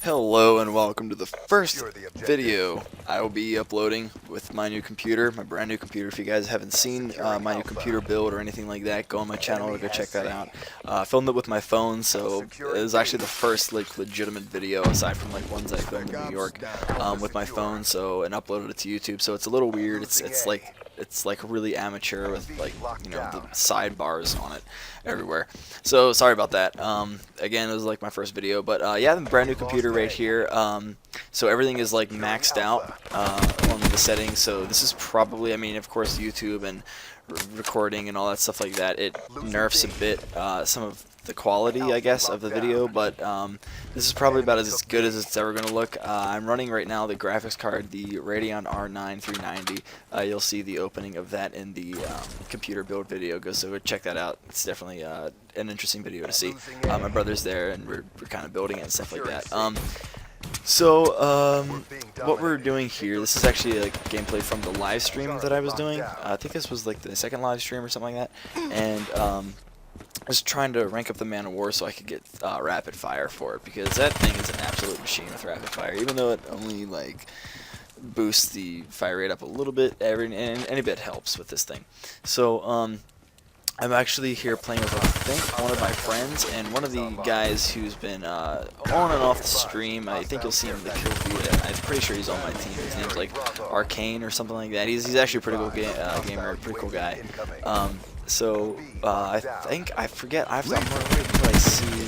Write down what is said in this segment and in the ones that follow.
Hello and welcome to the first video I will be uploading with my new computer, my brand new computer. If you guys haven't seen my new computer build or anything like that, go on my channel or go check that out. I filmed it with my phone, so it was actually the first like legitimate video aside from like ones I filmed in New York with my phone, and uploaded it to YouTube. So it's a little weird. It's like really amateur with like, you know, the sidebars on it everywhere. So sorry about that. Again, it was like my first video, but yeah, the brand new computer right here. So everything is like maxed out on the settings. So this is probably, I mean, of course, YouTube and recording and all that stuff like that. It nerfs a bit some of the quality, I guess, of the video, but this is probably about as good as it's ever going to look. I'm running right now the graphics card, the Radeon R9 390. You'll see the opening of that in the computer build video. So check that out. It's definitely an interesting video to see. My brother's there, and we're kind of building it and stuff like that. What we're doing here, this is actually a gameplay from the live stream that I was doing. I think this was like the second live stream or something like that, and I was trying to rank up the Man of War so I could get rapid fire for it, because that thing is an absolute machine with rapid fire, even though it only like boosts the fire rate up a little bit, and any bit helps with this thing. So I'm actually here playing with, I think, one of my friends, and one of the guys who's been on and off the stream. I think you'll see him in the kill feed. I'm pretty sure he's on my team. His name's like Arcane or something like that. He's actually a pretty cool gamer, pretty cool guy. I think, I forget, I'm gonna wait until I see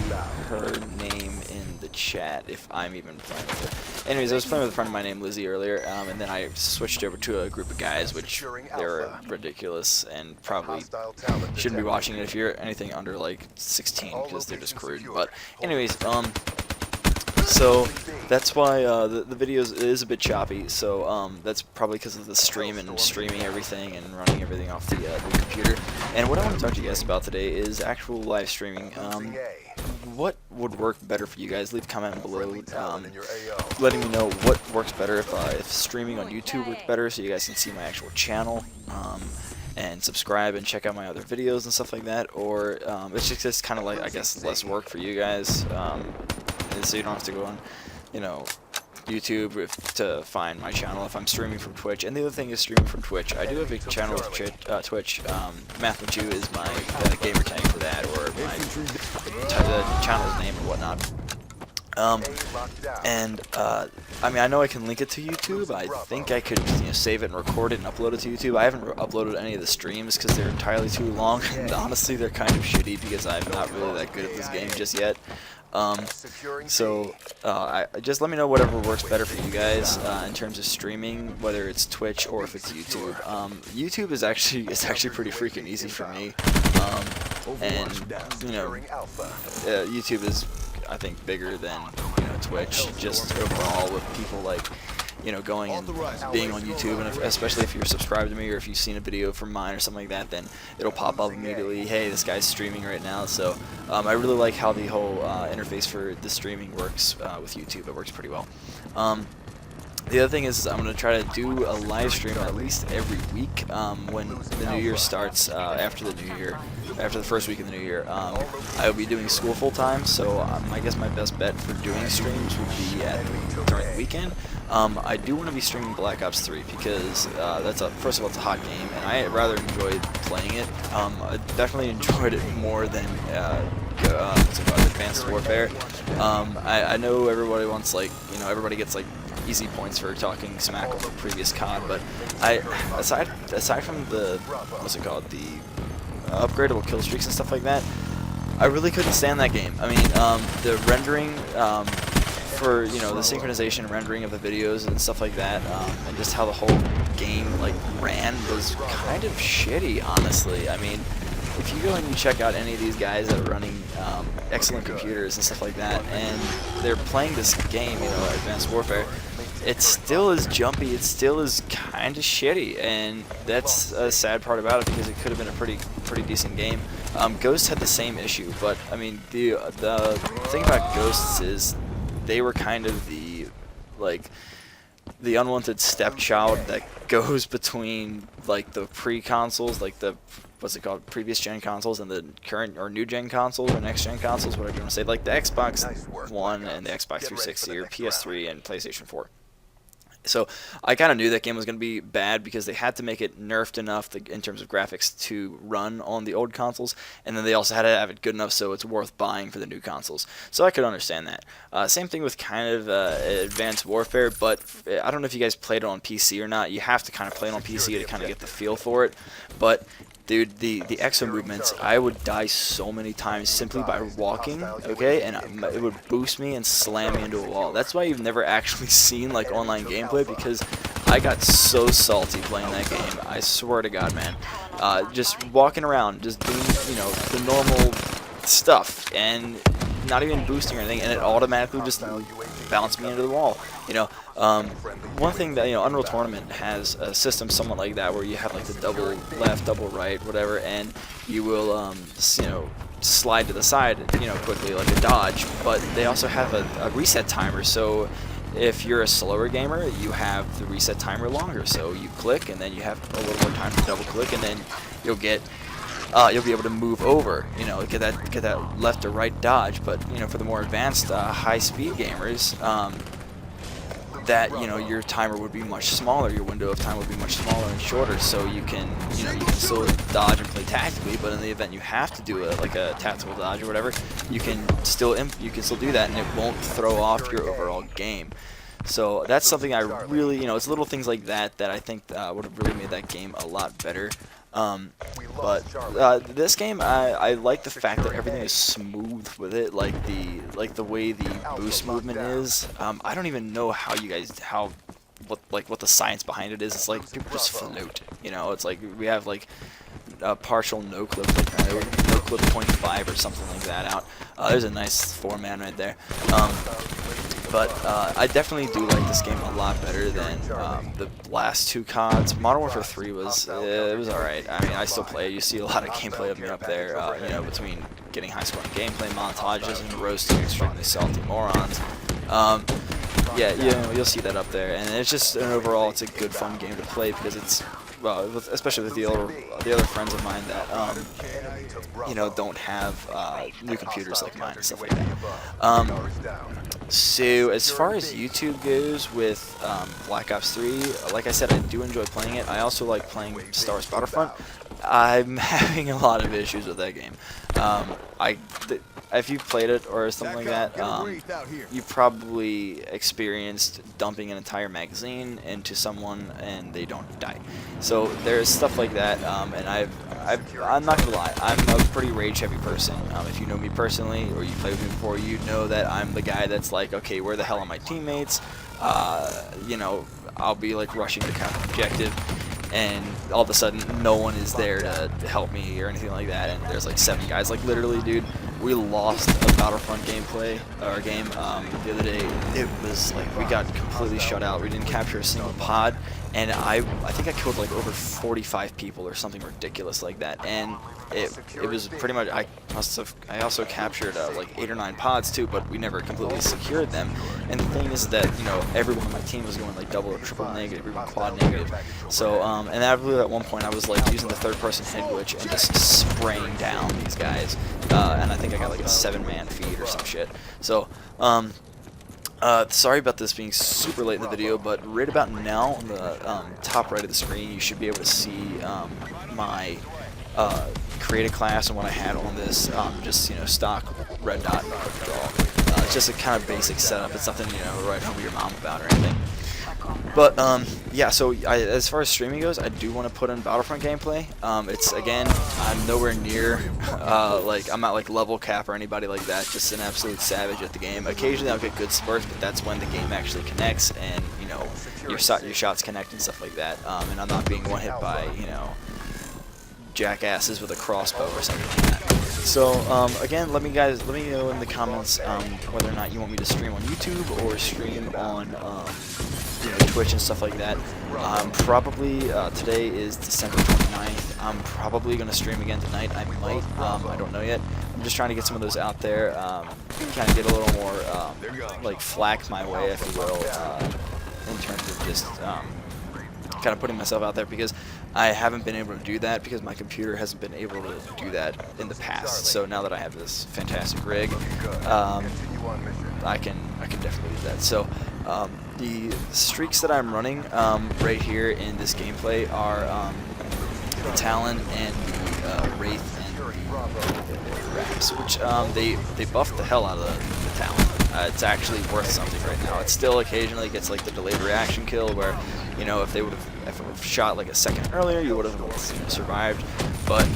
her name in the chat, if I'm even playing with her. Anyways, I was playing with a friend of mine named Lizzie earlier, and then I switched over to a group of guys, which they're ridiculous, and probably shouldn't be watching it if you're anything under like 16, because they're just crude. But anyways, so that's why the video is a bit choppy. So that's probably because of the stream and streaming everything and running everything off the computer. And what I want to talk to you guys about today is actual live streaming. What would work better for you guys? Leave a comment below, letting me know what works better. If streaming on YouTube works better, so you guys can see my actual channel. And subscribe and check out my other videos and stuff like that, or it's just kind of like, I guess, less work for you guys, so you don't have to go on, you know, YouTube to find my channel if I'm streaming from Twitch. And the other thing is streaming from Twitch. I do have a channel with Twitch. Mathmachu is my gamer tag for that, or my channel's name or whatnot. I mean, I know I can link it to YouTube. I think I could, you know, save it and record it and upload it to YouTube. I haven't uploaded any of the streams because they're entirely too long, and honestly, they're kind of shitty because I'm not really that good at this game just yet. Just let me know whatever works better for you guys in terms of streaming, whether it's Twitch or if it's YouTube. YouTube is actually pretty freaking easy for me, and you know, YouTube is, I think, bigger than, you know, Twitch, just overall, with people like, you know, going and being on YouTube, and especially if you're subscribed to me, or if you've seen a video from mine or something like that, then it'll pop up immediately, hey, this guy's streaming right now. So I really like how the whole interface for the streaming works with YouTube. It works pretty well. The other thing is I'm going to try to do a live stream at least every week when the new year starts, after the first week of the new year. I will be doing school full-time, so I guess my best bet for doing streams would be during the weekend. I do want to be streaming Black Ops 3 because first of all, it's a hot game, and I rather enjoy playing it. I definitely enjoyed it more than Advanced Warfare. I know everybody wants, like, you know, everybody gets like easy points for talking smack over previous COD, but aside from the, what's it called, the upgradable kill streaks and stuff like that, I really couldn't stand that game. I mean, the rendering for, you know, the synchronization and rendering of the videos and stuff like that, and just how the whole game like ran was kind of shitty, honestly. I mean, if you go and you check out any of these guys that are running excellent computers and stuff like that, and they're playing this game, you know, Advanced Warfare, it still is jumpy, it still is kind of shitty, and that's a sad part about it, because it could have been a pretty decent game. Ghost had the same issue, but I mean, the thing about Ghosts is they were kind of the unwanted stepchild that goes between like the pre-consoles, like the what's it called, previous gen consoles and the current or new gen consoles or next gen consoles, whatever you want to say, like the Xbox One and the Xbox 360 or PS3 and PlayStation 4. So I kind of knew that game was going to be bad because they had to make it nerfed enough in terms of graphics to run on the old consoles, and then they also had to have it good enough so it's worth buying for the new consoles. So I could understand that. Same thing with kind of Advanced Warfare, but I don't know if you guys played it on PC or not. You have to kind of play it on PC to kind of get the feel for it. But dude, the exo movements, I would die so many times simply by walking, okay, and it would boost me and slam me into a wall. That's why you've never actually seen like online gameplay, because I got so salty playing that game. I swear to God, man. Just walking around, just doing, you know, the normal stuff, and not even boosting or anything, and it automatically just bounced me into the wall. You know, one thing that, you know, Unreal Tournament has a system somewhat like that, where you have like the double left, double right, whatever, and you will, you know, slide to the side, you know, quickly like a dodge. But they also have a reset timer, so if you're a slower gamer, you have the reset timer longer. So you click, and then you have a little more time to double click, and then you'll be able to move over, you know, get that left or right dodge. But, you know, for the more advanced high-speed gamers, that, you know, your timer would be much smaller, your window of time would be much smaller and shorter, so you can, you know, you can still dodge and play tactically, but in the event you have to do like a tactical dodge or whatever, you can still do that, and it won't throw off your overall game. So that's something I really, you know, it's little things like that that I think would have really made that game a lot better. But this game, I like the fact that everything is smooth with it, like the way the boost movement is. I don't even know how what the science behind it is. It's like people just float, you know. It's like we have like a partial no clip, like no clip 0.5 or something like that out. There's a nice 4-man right there. But I definitely do like this game a lot better than the last two CODs. Modern Warfare 3 was alright. I mean, I still play it. You see a lot of gameplay of me up there, you know, between getting high-scoring gameplay montages and roasting extremely salty morons. Yeah, you know, you'll see that up there, and it's just overall, it's a good, fun game to play because it's, well, especially with the other friends of mine that you know, don't have new computers like mine and stuff like that. So as far as YouTube goes with Black Ops 3, like I said, I do enjoy playing it. I also like playing Star Wars Battlefront. I'm having a lot of issues with that game. If you've played it or something like that, you probably experienced dumping an entire magazine into someone and they don't die. So there's stuff like that, and I'm not gonna lie, I'm a pretty rage-heavy person. If you know me personally or you played with me before, you know that I'm the guy that's like, okay, where the hell are my teammates? You know, I'll be like rushing to counter objective, and all of a sudden no one is there to help me or anything like that, and there's like 7 guys. Like literally, dude, we lost a Battlefront game the other day. It was like we got completely shut out. We didn't capture a single pod, and I think I killed like over 45 people or something ridiculous like that. And it was pretty much, I also captured like 8 or 9 pods too, but we never completely secured them. And the thing is that, you know, everyone on my team was going like double or triple negative, even quad negative. So and I believe at one point I was like using the third-person head glitch and just spraying down these guys, and I think I got like a 7-man feed or some shit. So sorry about this being super late in the video, but right about now on the top right of the screen, you should be able to see my create a class and what I had on this, just, you know, stock red dot draw. It's just a kind of basic setup. It's nothing, you know, write home to your mom about or anything. But yeah, so as far as streaming goes, I do want to put in Battlefront gameplay. It's, again, I'm nowhere near like, I'm not like level cap or anybody like that, just an absolute savage at the game. Occasionally I'll get good spurts, but that's when the game actually connects and, you know, your shots connect and stuff like that. And I'm not being one hit by, you know, jackasses with a crossbow or something like that. So again, let me know in the comments whether or not you want me to stream on YouTube or stream on you know, Twitch and stuff like that. Probably today is December 29th. I'm probably gonna stream again tonight. I might. I don't know yet. I'm just trying to get some of those out there. Kind of get a little more like flack my way, if you will, in terms of just kind of putting myself out there because I haven't been able to do that because my computer hasn't been able to do that in the past. So now that I have this fantastic rig, I can definitely do that. So the streaks that I'm running right here in this gameplay are the Talon and the Wraith and the R.A.P.S, which they buffed the hell out of the Talon. It's actually worth something right now. It still occasionally gets like the delayed reaction kill where, you know, if it would have shot like a second earlier, you would have survived. But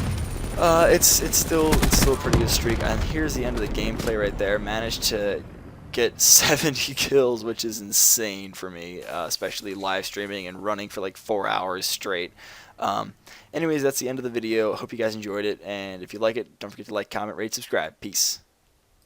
it's still a pretty good streak. And here's the end of the gameplay right there. Managed to get 70 kills, which is insane for me, especially live streaming and running for like 4 hours straight. Anyways, that's the end of the video. Hope you guys enjoyed it, and if you like it, don't forget to like, comment, rate, subscribe. Peace.